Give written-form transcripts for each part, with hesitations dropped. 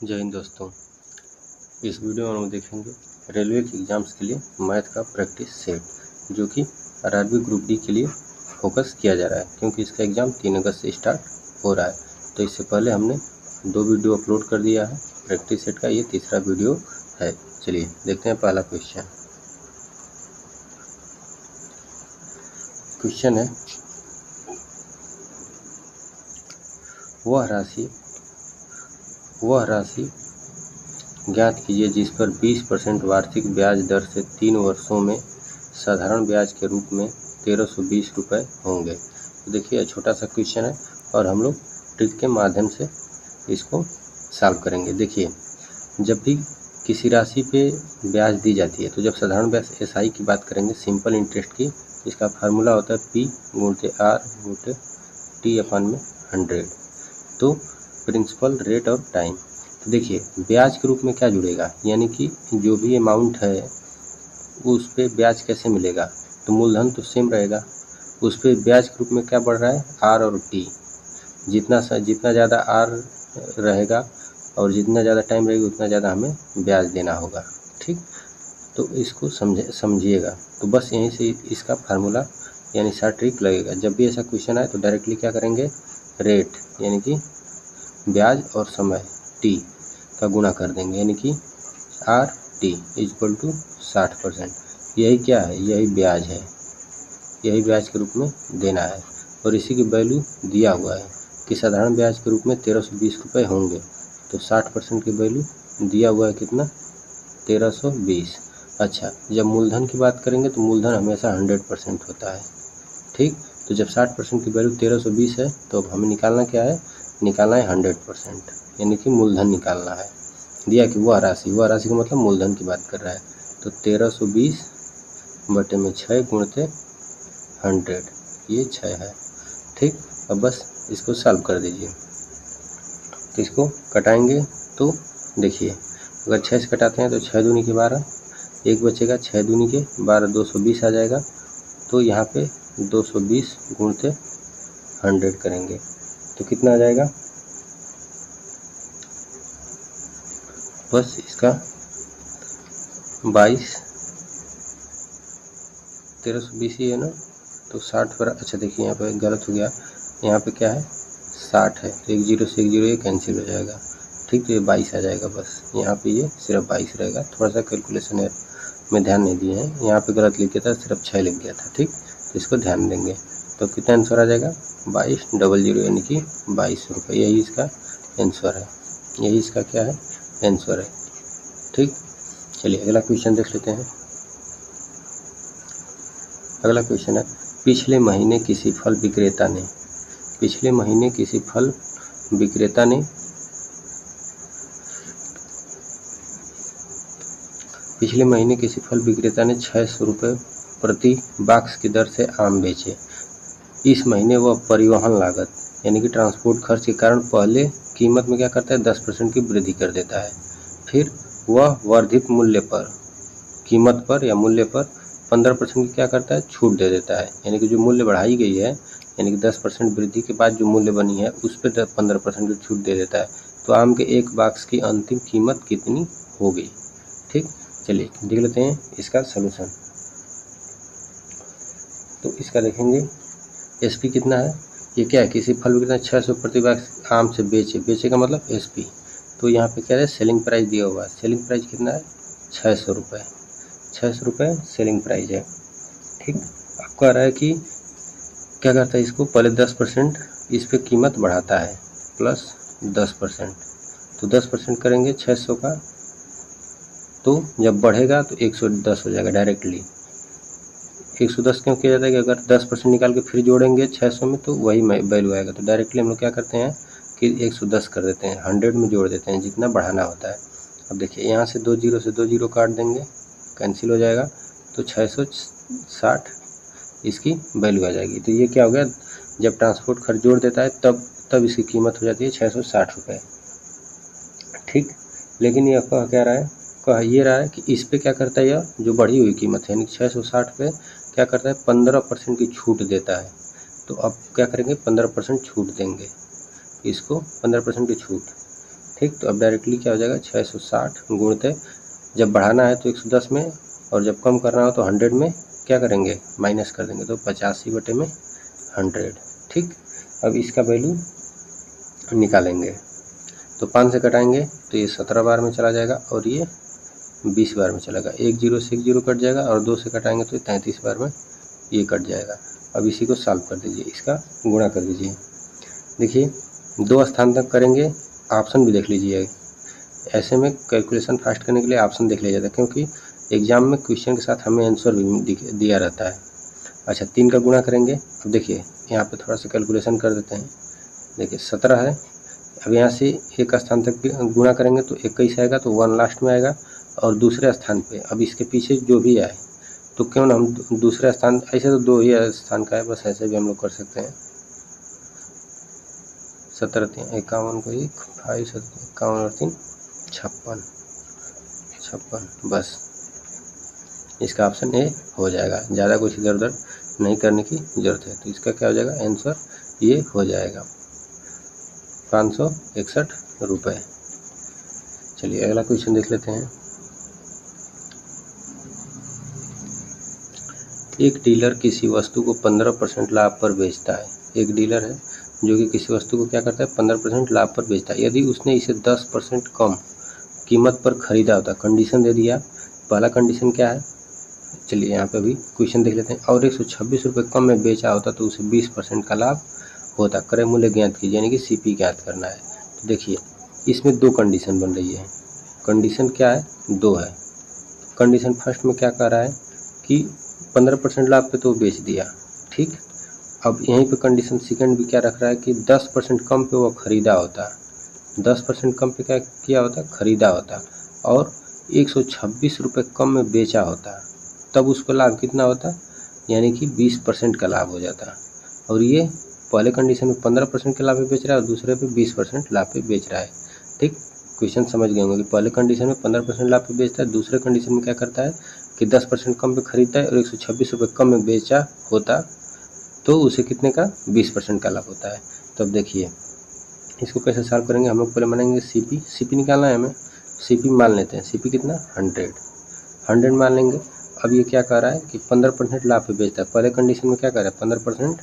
जय हिंद दोस्तों। इस वीडियो में हम देखेंगे रेलवे के एग्ज़ाम्स के लिए मैथ का प्रैक्टिस सेट, जो कि आरआरबी ग्रुप डी के लिए फोकस किया जा रहा है, क्योंकि इसका एग्ज़ाम 3 अगस्त से स्टार्ट हो रहा है। तो इससे पहले हमने 2 वीडियो अपलोड कर दिया है प्रैक्टिस सेट का, ये तीसरा वीडियो है। चलिए देखते हैं पहला क्वेश्चन। क्वेश्चन है, वह राशि ज्ञात कीजिए जिस पर 20% वार्षिक ब्याज दर से 3 वर्षों में साधारण ब्याज के रूप में 1320 रुपये होंगे। तो देखिए छोटा सा क्वेश्चन है और हम लोग ट्रिक के माध्यम से इसको सॉल्व करेंगे। देखिए, जब भी किसी राशि पे ब्याज दी जाती है तो जब साधारण ब्याज एसआई की बात करेंगे, सिंपल इंटरेस्ट की, इसका फार्मूला होता है P गुणित R गुणित T अपन में 100। तो प्रिंसिपल, रेट और टाइम। तो देखिए ब्याज के रूप में क्या जुड़ेगा, यानी कि जो भी अमाउंट है उस पे ब्याज कैसे मिलेगा। तो मूलधन तो सेम रहेगा, उस पे ब्याज के रूप में क्या बढ़ रहा है, R और T। जितना ज़्यादा R रहेगा और जितना ज़्यादा टाइम रहेगा उतना ज़्यादा हमें ब्याज देना होगा। ठीक, तो इसको समझिएगा। तो बस यहीं से इसका फार्मूला यानी शॉर्ट ट्रिक लगेगा। जब भी ऐसा क्वेश्चन आए तो डायरेक्टली क्या करेंगे, रेट यानी कि ब्याज और समय T का गुणा कर देंगे, यानी कि RT = 60%। यही क्या है, यही ब्याज है, यही ब्याज के रूप में देना है। और इसी की वैल्यू दिया हुआ है कि साधारण ब्याज के रूप में 1320 रुपये होंगे। तो 60% की वैल्यू दिया हुआ है कितना, 1320। अच्छा, जब मूलधन की बात करेंगे तो मूलधन हमेशा 100% होता है। ठीक, तो जब 60% की वैल्यू 1320 है तो अब हमें निकालना क्या है, निकालना है 100%, यानी कि मूलधन निकालना है। दिया कि वह राशि का मतलब मूलधन की बात कर रहा है। तो 1320 बटे में 6 गुणते 100, ये 6 है। ठीक, अब बस इसको सॉल्व कर दीजिए। तो इसको कटाएंगे तो देखिए, अगर 6 से कटाते हैं तो 6 दूनी के 12, एक बचेगा, 6 दूनी के 12, 220 आ जाएगा। तो यहाँ पे 220 गुणते 100 करेंगे तो कितना आ जाएगा, बस इसका 22, 1320 ही है ना, तो 60 पर, अच्छा देखिए यहाँ पे गलत हो गया, यहाँ पे क्या है 60 है, तो 1 0 से 1 0 ये कैंसिल हो जाएगा। ठीक, तो ये 22 आ जाएगा, बस यहाँ पे ये सिर्फ 22 रहेगा। थोड़ा सा कैलकुलेशन है में ध्यान नहीं दिए हैं, यहाँ पे गलत लिख गया था, सिर्फ 6 लिख गया था। ठीक, तो इसको ध्यान देंगे। तो कितना आंसर आ जाएगा, 2200 यानी कि 22 रुपये। यही इसका आंसर है, यही इसका क्या है, आंसर है। ठीक, चलिए अगला क्वेश्चन देख लेते हैं। अगला क्वेश्चन है, पिछले महीने किसी फल विक्रेता ने 600 रुपये प्रति बॉक्स की दर से आम बेचे। इस महीने वह परिवहन लागत यानी कि ट्रांसपोर्ट खर्च के कारण पहले कीमत में क्या करता है, 10% की वृद्धि कर देता है। फिर वह वर्धित मूल्य पर, कीमत पर या मूल्य पर 15% की क्या करता है, छूट दे देता है। यानी कि जो मूल्य बढ़ाई गई है, यानी कि 10% वृद्धि के बाद जो मूल्य बनी है उस पर 15% की छूट दे देता है। तो आम के एक बॉक्स की अंतिम कीमत कितनी होगी। ठीक, चलिए देख लेते हैं इसका सलूशन। तो इसका देखेंगे SP कितना है, ये क्या है, किसी फल विक्रेता 600 प्रति बॉक्स आम से बेचे का मतलब SP। तो यहाँ पे क्या है, सेलिंग प्राइस दिया हुआ है। सेलिंग प्राइस कितना है, 600 रुपये, 600 रुपये सेलिंग प्राइस है। ठीक, अब कह रहा है कि क्या करता है, इसको पहले 10% इस पर कीमत बढ़ाता है प्लस 10%। तो 10% करेंगे 600 का, तो जब बढ़ेगा तो 110 हो जाएगा डायरेक्टली। 110 क्यों किया जाता है कि अगर 10% निकाल के फिर जोड़ेंगे 600 में तो वही वैल्यू आएगा। तो डायरेक्टली हम लोग क्या करते हैं कि 110 कर देते हैं, 100 में जोड़ देते हैं जितना बढ़ाना होता है। अब देखिए यहाँ से 2 0 से 2 0 काट देंगे, कैंसिल हो जाएगा, तो 660 इसकी वैल्यू आ जाएगी। तो ये क्या हो गया, जब ट्रांसपोर्ट खर्च जोड़ देता है तब इसकी कीमत हो जाती है 660 रुपये। ठीक, लेकिन ये कह रहा है, कह ये रहा है कि इस पे क्या करता है, यह जो बढ़ी हुई कीमत है यानी 660 पे क्या करता है, 15% की छूट देता है। तो अब क्या करेंगे, 15% छूट देंगे इसको, 15% की छूट। ठीक। तो अब डायरेक्टली क्या हो जाएगा 660 गुणित, जब बढ़ाना है तो 110 में, और जब कम करना हो तो 100 में क्या करेंगे, माइनस कर देंगे, तो 85/100। ठीक। अब इसका वैल्यू निकालेंगे, तो 5 से कटाएंगे तो ये 17 बार में चला जाएगा और ये 20 बार में चलेगा। 1 0 से 1 0 कट जाएगा और 2 से कटाएंगे तो 33 बार में ये कट जाएगा। अब इसी को सॉल्व कर दीजिए, इसका गुणा कर दीजिए। देखिए 2 स्थान तक करेंगे, ऑप्शन भी देख लीजिए। ऐसे में कैलकुलेशन फास्ट करने के लिए ऑप्शन देख लिया जाता है, क्योंकि एग्जाम में क्वेश्चन के साथ हमें आंसर भी दिया रहता है। अच्छा 3 का गुणा करेंगे। अब देखिए यहाँ पे थोड़ा सा कैलकुलेशन कर देते हैं। देखिए 17 है, अब यहाँ से एक स्थान तक गुणा करेंगे तो 21 आएगा, तो 1 लास्ट में आएगा। और दूसरे स्थान पे अब इसके पीछे जो भी आए तो क्यों ना हम दूसरे स्थान, ऐसे तो 2 ही स्थान का है, बस ऐसे भी हम लोग कर सकते हैं। 17 3 51 को 1 5 51 और 3 56, बस इसका ऑप्शन ए हो जाएगा। ज़्यादा कुछ इधर उधर नहीं करने की ज़रूरत है। तो इसका क्या हो जाएगा आंसर, ये हो जाएगा 561 रुपये। चलिए अगला क्वेश्चन देख लेते हैं। एक डीलर किसी वस्तु को 15% लाभ पर बेचता है। एक डीलर है जो कि किसी वस्तु को क्या करता है, 15% लाभ पर बेचता है। यदि उसने इसे 10% कम कीमत पर खरीदा होता, कंडीशन दे दिया। पहला कंडीशन क्या है, चलिए यहाँ पे भी क्वेश्चन देख लेते हैं। और 126 रुपये कम में बेचा होता तो उसे 20% का लाभ होता। क्रय मूल्य ज्ञात कीजिए, यानी कि CP ज्ञात करना है। तो देखिए इसमें 2 कंडीशन बन रही है। कंडीशन क्या है, 2 है। कंडीशन फर्स्ट में क्या कह रहा है कि 15% लाभ पे तो बेच दिया, ठीक। अब यहीं पे कंडीशन सेकंड भी क्या रख रहा है कि 10% कम पे वो खरीदा होता, 10% कम पे क्या किया होता, खरीदा होता, और 126 रुपये कम में बेचा होता, तब उसको लाभ कितना होता, यानी कि 20% का लाभ हो जाता। और ये पहले कंडीशन में 15% के लाभ पे बेच रहा है और दूसरे पे 20% लाभ पे बेच रहा है, ठीक। क्वेश्चन समझ गए होंगे कि पहले कंडीशन में 15% लाभ पे बेचता है, दूसरे कंडीशन में क्या करता है कि 10% कम पे खरीदता है और 126 रुपये कम में बेचा होता तो उसे कितने का, 20% का लाभ होता है। तो अब देखिए इसको कैसे सॉल्व करेंगे। हम लोग पहले मानेंगे CP निकालना है हमें। CP मान लेते हैं, CP कितना 100 मान लेंगे। अब ये क्या कह रहा है कि 15% लाभ पे बेचता है। पहले कंडीशन में क्या कह रहा है, 15%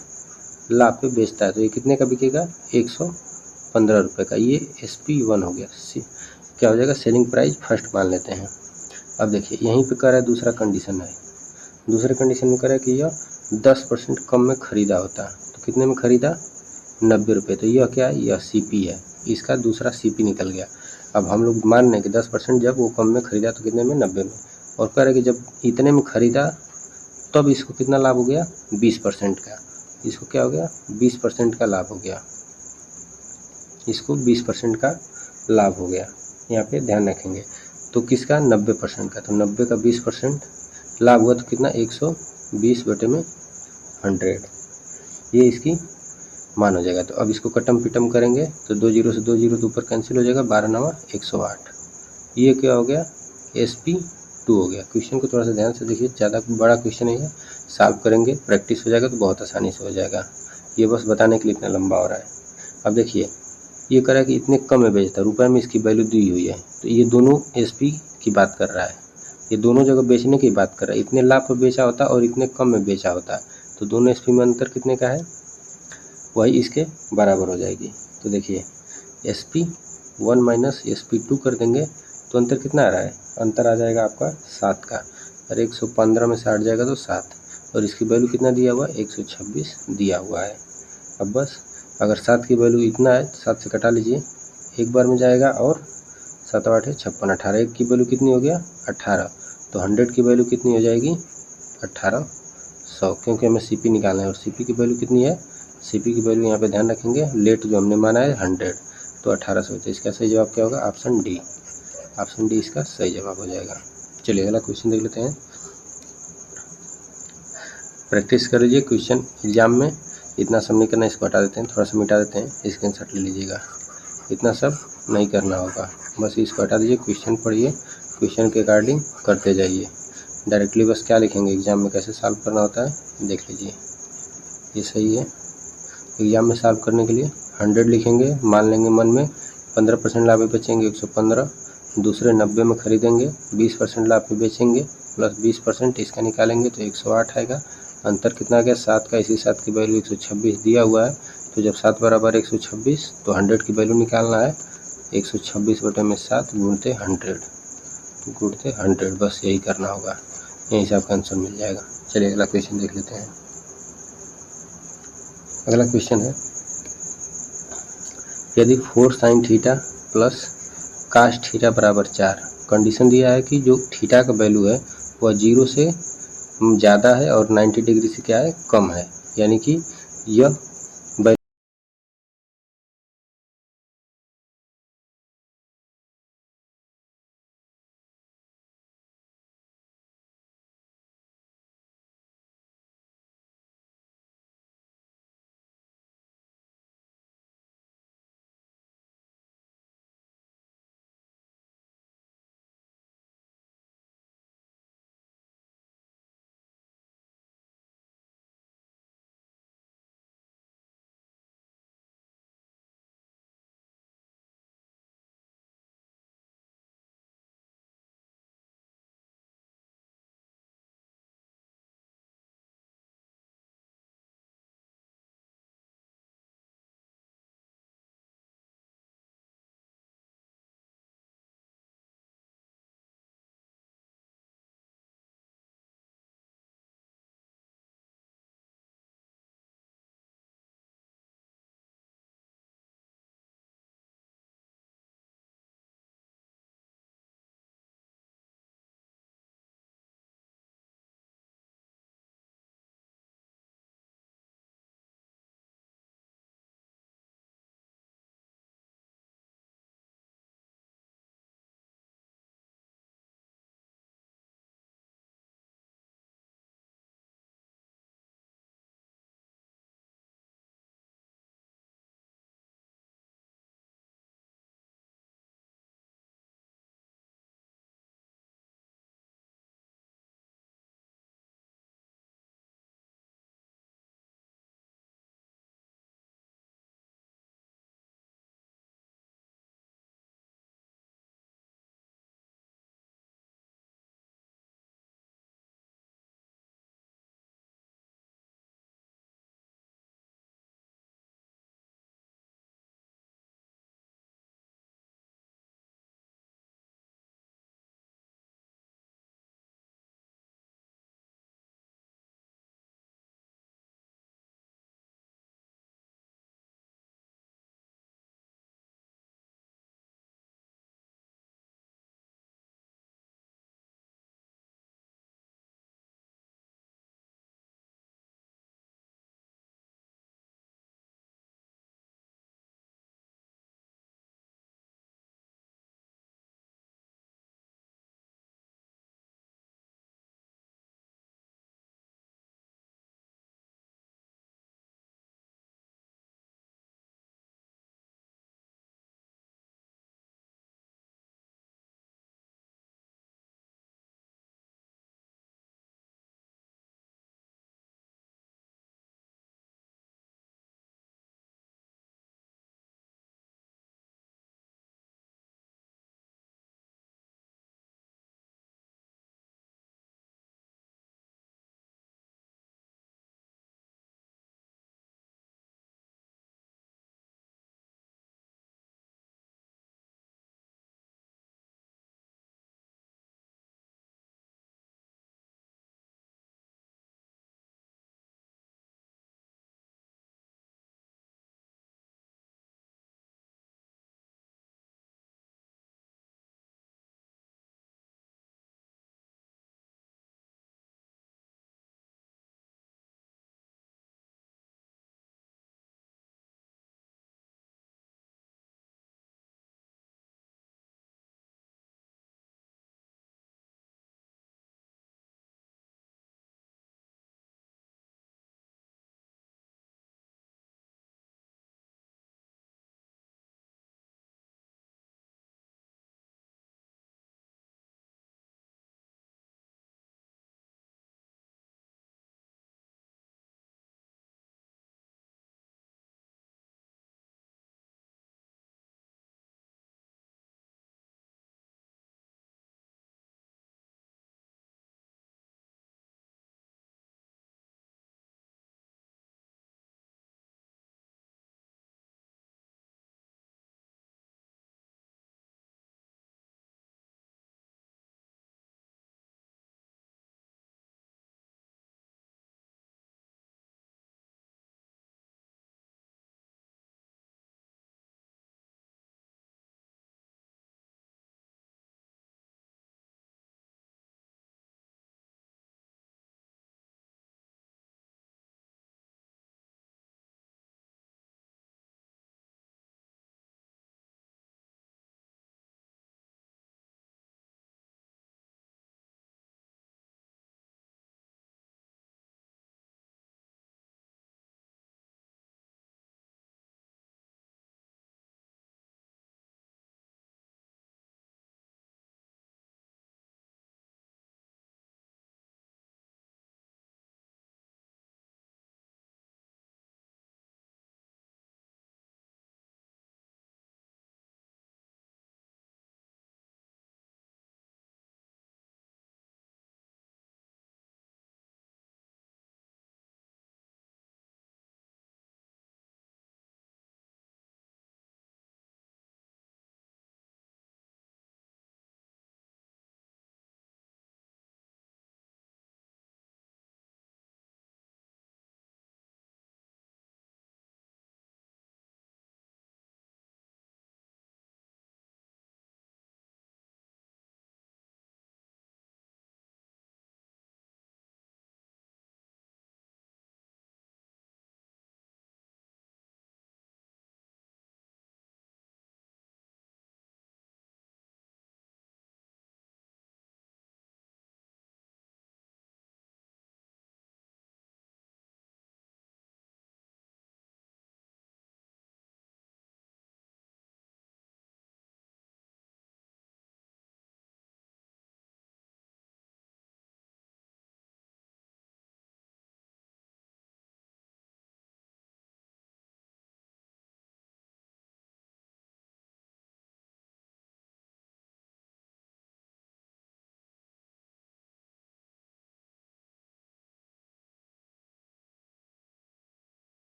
लाभ पे बेचता है, तो ये कितने का बिकेगा, 115 रुपये का। ये SP1 हो गया। क्या हो जाएगा, सेलिंग प्राइस फर्स्ट मान लेते हैं। अब देखिए यहीं पे कह रहा है दूसरा कंडीशन है। दूसरे कंडीशन में कह रहा है कि यह 10% कम में खरीदा होता, तो कितने में खरीदा, 90 रुपये। तो यह क्या है, यह CP है। इसका दूसरा CP निकल गया। अब हम लोग मान लें कि 10% जब वो कम में खरीदा तो कितने में, 90 में। और कह रहे कि जब इतने में खरीदा तब इसको कितना लाभ हो गया, 20% का। इसको क्या हो गया, 20% का लाभ हो गया। इसको 20% का लाभ हो गया, यहाँ पे ध्यान रखेंगे। तो किसका, 90% का। तो 90 का 20% लाभ हुआ तो कितना, 120/100। ये इसकी मान हो जाएगा। तो अब इसको कटम पिटम करेंगे तो 2 0 से 2 0 तो ऊपर कैंसिल हो जाएगा, 12 9 108। ये क्या हो गया, SP2 हो गया। क्वेश्चन को थोड़ा सा ध्यान से देखिए, ज़्यादा बड़ा क्वेश्चन है, सॉल्व करेंगे, प्रैक्टिस हो जाएगा तो बहुत आसानी से हो जाएगा। ये बस बताने के लिए इतना लंबा हो रहा है। अब देखिए ये कह रहा है कि इतने कम में बेचता है, रुपये में इसकी वैल्यू दी हुई है, तो ये दोनों SP की बात कर रहा है। ये दोनों जगह बेचने की बात कर रहा है। इतने लाभ पर बेचा होता और इतने कम में बेचा होता, तो दोनों SP में अंतर कितने का है, वही इसके बराबर हो जाएगी। तो देखिए SP1 माइनस SP2 कर देंगे तो अंतर कितना आ रहा है, अंतर आ जाएगा आपका 7 का। और 115 में से 8 जाएगा तो 7, और इसकी वैल्यू कितना दिया हुआ है, 126 दिया हुआ है। अब बस अगर 7 की वैल्यू इतना है तो 7 से कटा लीजिए, एक बार में जाएगा, और 7 8 56 18, एक की वैल्यू कितनी हो गया, 18। तो 100 की वैल्यू कितनी हो जाएगी, 1800, क्योंकि हमें CP निकालना है। और CP की वैल्यू कितनी है, CP की वैल्यू यहाँ पे ध्यान रखेंगे, लेट जो हमने माना है 100, तो 1800। तो इसका सही जवाब क्या होगा, ऑप्शन डी। ऑप्शन डी इसका सही जवाब हो जाएगा। चलिए अगला क्वेश्चन देख लेते हैं। प्रैक्टिस कर लीजिए, क्वेश्चन एग्जाम में इतना सब नहीं करना, इसको हटा देते हैं, थोड़ा सा मिटा देते हैं, स्क्रीनशॉट ले लीजिएगा। इतना सब नहीं करना होगा, बस इसको हटा दीजिए, क्वेश्चन पढ़िए, क्वेश्चन के अकॉर्डिंग करते जाइए। डायरेक्टली बस क्या लिखेंगे, एग्जाम में कैसे सॉल्व करना होता है देख लीजिए। ये सही है। एग्जाम में सॉल्व करने के लिए 100 लिखेंगे, मान लेंगे मन में 15% लाभ में बेचेंगे 115, दूसरे 90 में खरीदेंगे, 20% लाभ में बेचेंगे प्लस 20% इसका निकालेंगे तो 108 आएगा। अंतर कितना आ गया 7 का, इसी 7 की वैल्यू 126 दिया हुआ है, तो जब 7 बराबर 126 तो 100 की वैल्यू निकालना है। 126 बटे में 7 गुणते 100, बस यही करना होगा, यहीं से आपका आंसर मिल जाएगा। चलिए अगला क्वेश्चन देख लेते हैं। अगला क्वेश्चन है, यदि 4 sin theta plus cos theta बराबर 4, कंडीशन दिया है कि जो थीटा का वैल्यू है वह 0 से ज़्यादा है और 90 डिग्री से क्या है कम है, यानी कि यह